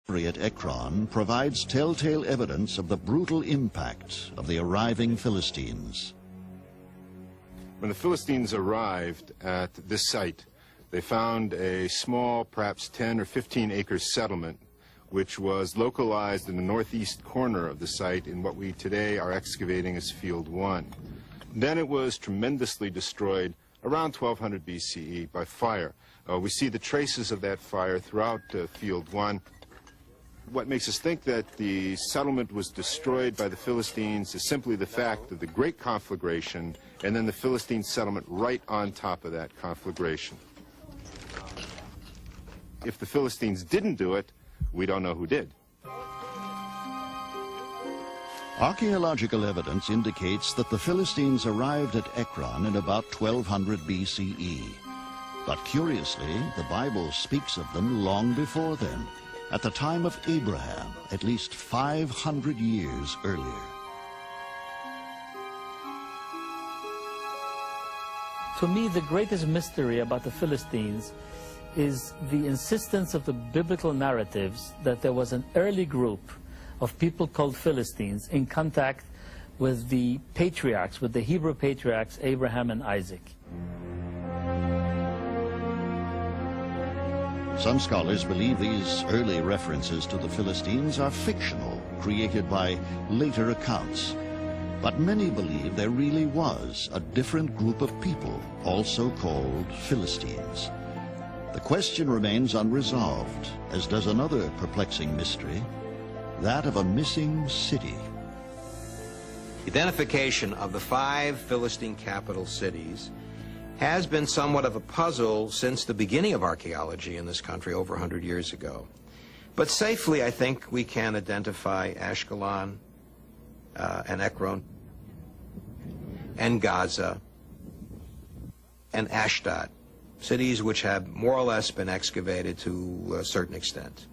At Ekron provides telltale evidence of the brutal impact of the arriving Philistines. When the Philistines arrived at this site, they found a small, perhaps 10 or 15 acre settlement, which was localized in the northeast corner of the site in what we today are excavating as Field 1. Then it was tremendously destroyed around 1200 BCE by fire. We see the traces of that fire throughout Field 1. What makes us think that the settlement was destroyed by the Philistines is simply the fact of the great conflagration and then the Philistine settlement right on top of that conflagration. If the Philistines didn't do it, we don't know who did. Archaeological evidence indicates that the Philistines arrived at Ekron in about 1200 BCE. But curiously, the Bible speaks of them long before then, at the time of Abraham, at least 500 years earlier. To me, the greatest mystery about the Philistines is the insistence of the biblical narratives that there was an early group of people called Philistines in contact with the patriarchs, with the Hebrew patriarchs, Abraham and Isaac. Some scholars believe these early references to the Philistines are fictional, created by later accounts. But many believe there really was a different group of people, also called Philistines. The question remains unresolved, as does another perplexing mystery, that of a missing city. Identification of the 5 Philistine capital cities has been somewhat of a puzzle since the beginning of archaeology in this country over 100 years ago. But safely, I think we can identify Ashkelon and Ekron and Gaza and Ashdod, cities which have more or less been excavated to a certain extent.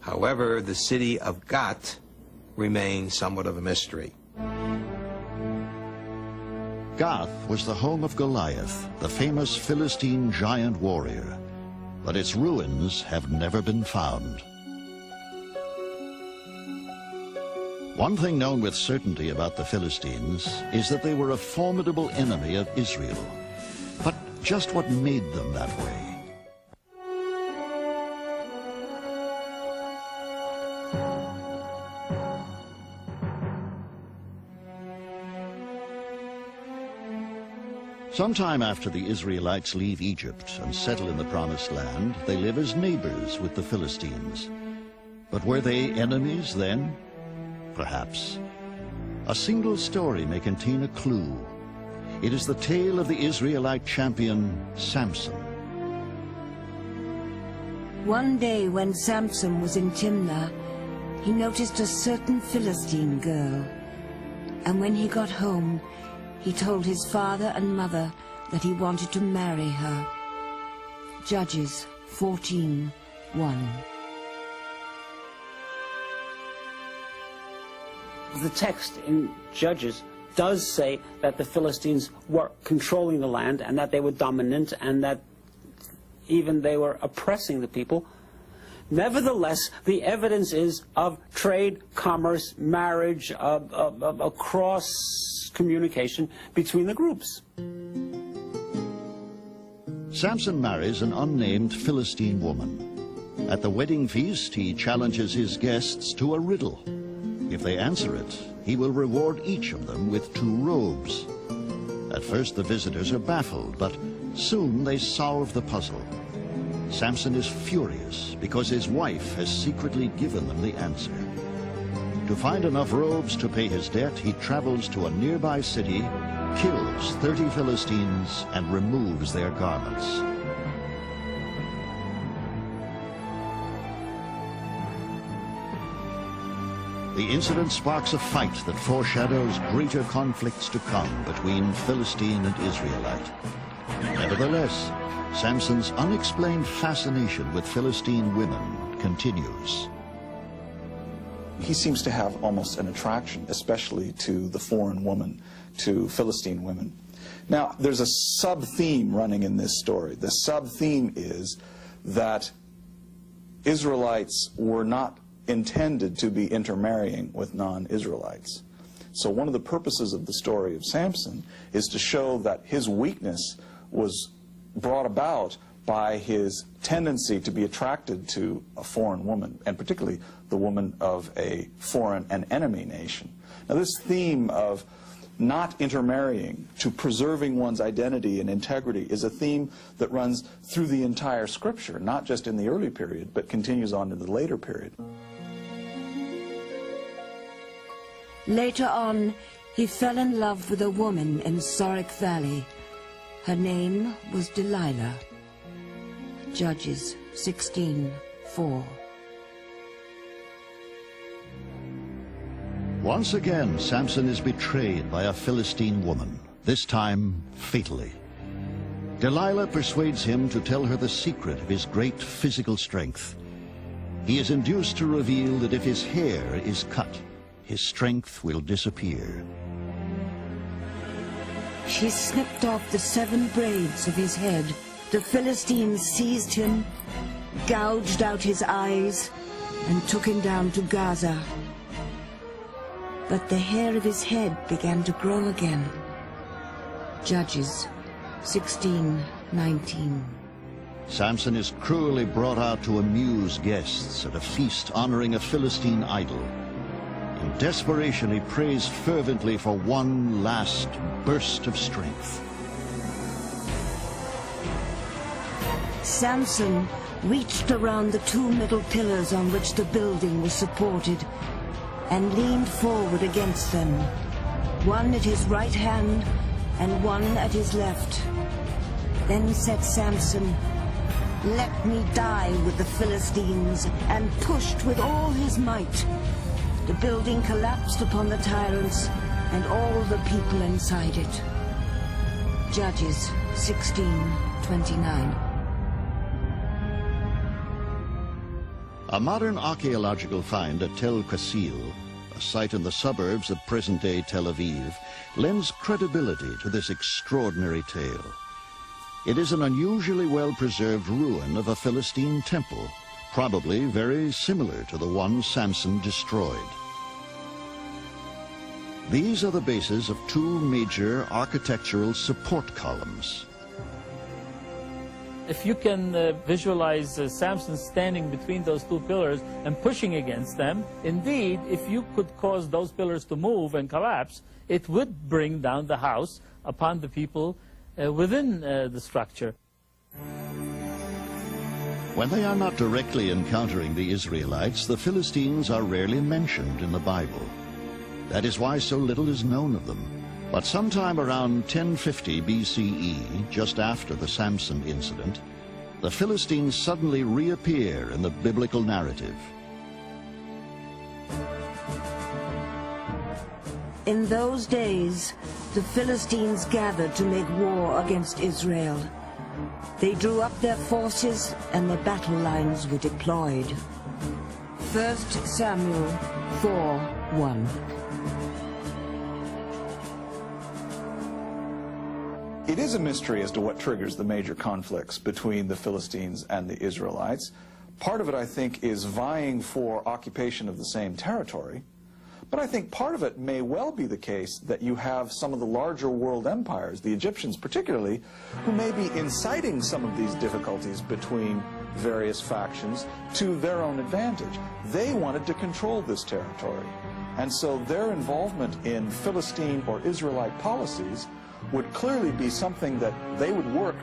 However, the city of Gath remains somewhat of a mystery. Gath was the home of Goliath, the famous Philistine giant warrior, but its ruins have never been found. One thing known with certainty about the Philistines is that they were a formidable enemy of Israel. But just what made them that way? Sometime after the Israelites leave Egypt and settle in the Promised Land, they live as neighbors with the Philistines. But were they enemies then? Perhaps. A single story may contain a clue. It is the tale of the Israelite champion, Samson. One day when Samson was in Timnah, he noticed a certain Philistine girl. And when he got home, he told his father and mother that he wanted to marry her. Judges 14:1. The text in Judges does say that the Philistines were controlling the land and that they were dominant and that even they were oppressing the people. Nevertheless, the evidence is of trade, commerce, marriage, of cross-communication between the groups. Samson marries an unnamed Philistine woman. At the wedding feast, he challenges his guests to a riddle. If they answer it, he will reward each of them with 2 robes. At first, the visitors are baffled, but soon they solve the puzzle. Samson is furious because his wife has secretly given them the answer. To find enough robes to pay his debt, he travels to a nearby city, kills 30 Philistines, and removes their garments. The incident sparks a fight that foreshadows greater conflicts to come between Philistine and Israelite. Nevertheless, Samson's unexplained fascination with Philistine women continues. He seems to have almost an attraction, especially to the foreign woman, to Philistine women. Now, there's a sub-theme running in this story. The sub-theme is that Israelites were not intended to be intermarrying with non-Israelites. So one of the purposes of the story of Samson is to show that his weakness was brought about by his tendency to be attracted to a foreign woman, and particularly the woman of a foreign and enemy nation. Now this theme of not intermarrying to preserving one's identity and integrity is a theme that runs through the entire scripture, not just in the early period, but continues on in the later period. Later on, he fell in love with a woman in Sorek Valley. Her name was Delilah. Judges 16:4. Once again, Samson is betrayed by a Philistine woman, this time fatally. Delilah persuades him to tell her the secret of his great physical strength. He is induced to reveal that if his hair is cut, his strength will disappear. She snipped off the 7 braids of his head. The Philistines seized him, gouged out his eyes, and took him down to Gaza. But the hair of his head began to grow again. Judges 16:19. Samson is cruelly brought out to amuse guests at a feast honoring a Philistine idol. In desperation, he prays fervently for one last burst of strength. Samson reached around the 2 middle pillars on which the building was supported and leaned forward against them, one at his right hand and one at his left. Then said Samson, "Let me die with the Philistines," and pushed with all his might. The building collapsed upon the tyrants and all the people inside it. Judges 16:29. A modern archaeological find at Tel Qasil, a site in the suburbs of present-day Tel Aviv, lends credibility to this extraordinary tale. It is an unusually well-preserved ruin of a Philistine temple, probably very similar to the one Samson destroyed. These are the bases of 2 major architectural support columns. If you can visualize Samson standing between those 2 pillars and pushing against them, indeed, if you could cause those pillars to move and collapse, it would bring down the house upon the people within the structure. When they are not directly encountering the Israelites, the Philistines are rarely mentioned in the Bible. That is why so little is known of them. But sometime around 1050 BCE, just after the Samson incident, the Philistines suddenly reappear in the biblical narrative. In those days, the Philistines gathered to make war against Israel. They drew up their forces and their battle lines were deployed. 1 Samuel 4:1. It is a mystery as to what triggers the major conflicts between the Philistines and the Israelites. Part of it, I think, is vying for occupation of the same territory. But I think part of it may well be the case that you have some of the larger world empires, the Egyptians particularly, who may be inciting some of these difficulties between various factions to their own advantage. They wanted to control this territory. And so their involvement in Philistine or Israelite policies would clearly be something that they would work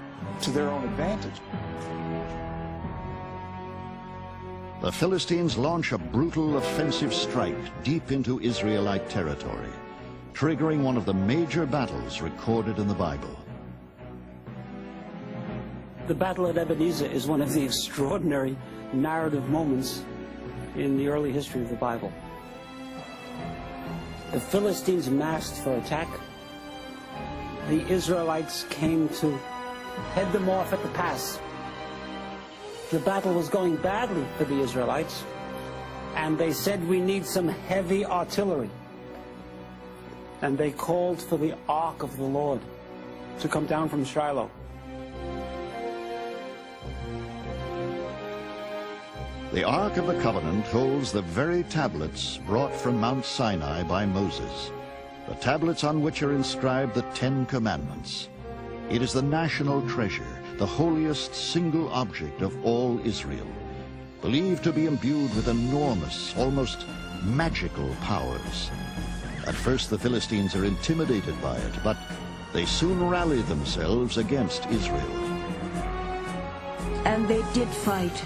to their own advantage. The Philistines launch a brutal offensive strike deep into Israelite territory, triggering one of the major battles recorded in the Bible. The Battle at Ebenezer is one of the extraordinary narrative moments in the early history of the Bible. The Philistines massed for attack. The Israelites came to head them off at the pass. The battle was going badly for the Israelites, and they said, "We need some heavy artillery." And they called for the Ark of the Lord to come down from Shiloh. The Ark of the Covenant holds the very tablets brought from Mount Sinai by Moses, the tablets on which are inscribed the 10 Commandments. It is the national treasure, the holiest single object of all Israel, believed to be imbued with enormous, almost magical powers. At first the Philistines are intimidated by it, but they soon rally themselves against Israel. And they did fight,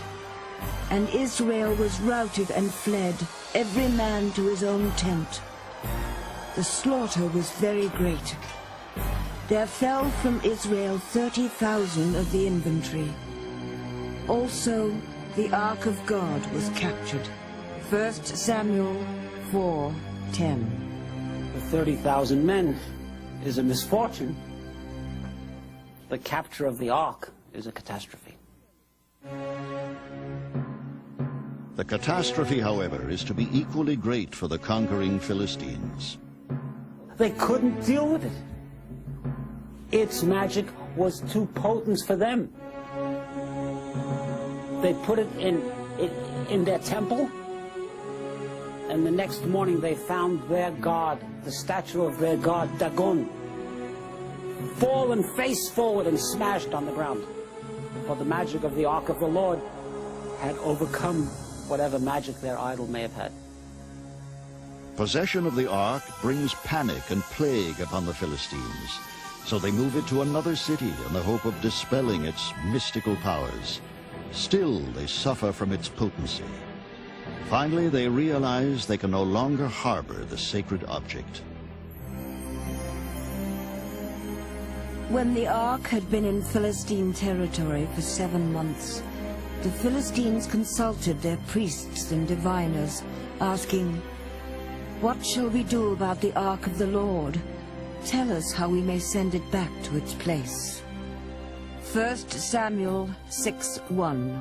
and Israel was routed and fled, every man to his own tent. The slaughter was very great. There fell from Israel 30,000 of the infantry. Also, the Ark of God was captured. 1 Samuel 4:10. The 30,000 men is a misfortune. The capture of the Ark is a catastrophe. The catastrophe, however, is to be equally great for the conquering Philistines. They couldn't deal with it. Its magic was too potent for them. They put it in their temple, and the next morning they found their god, the statue of their god, Dagon, fallen face forward and smashed on the ground. For the magic of the Ark of the Lord had overcome whatever magic their idol may have had. Possession of the Ark brings panic and plague upon the Philistines, so they move it to another city in the hope of dispelling its mystical powers. Still, they suffer from its potency. Finally, they realize they can no longer harbor the sacred object. When the Ark had been in Philistine territory for 7 months, the Philistines consulted their priests and diviners, asking, "What shall we do about the Ark of the Lord? Tell us how we may send it back to its place." 1 Samuel 6:1.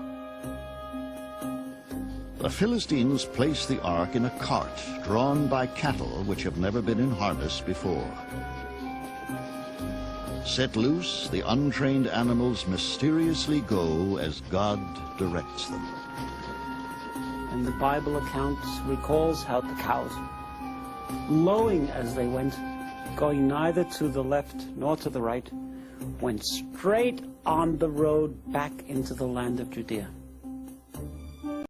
The Philistines place the Ark in a cart drawn by cattle which have never been in harness before. Set loose, the untrained animals mysteriously go as God directs them. And the Bible account recalls how the cows, lowing as they went, going neither to the left nor to the right, went straight on the road back into the land of Judea.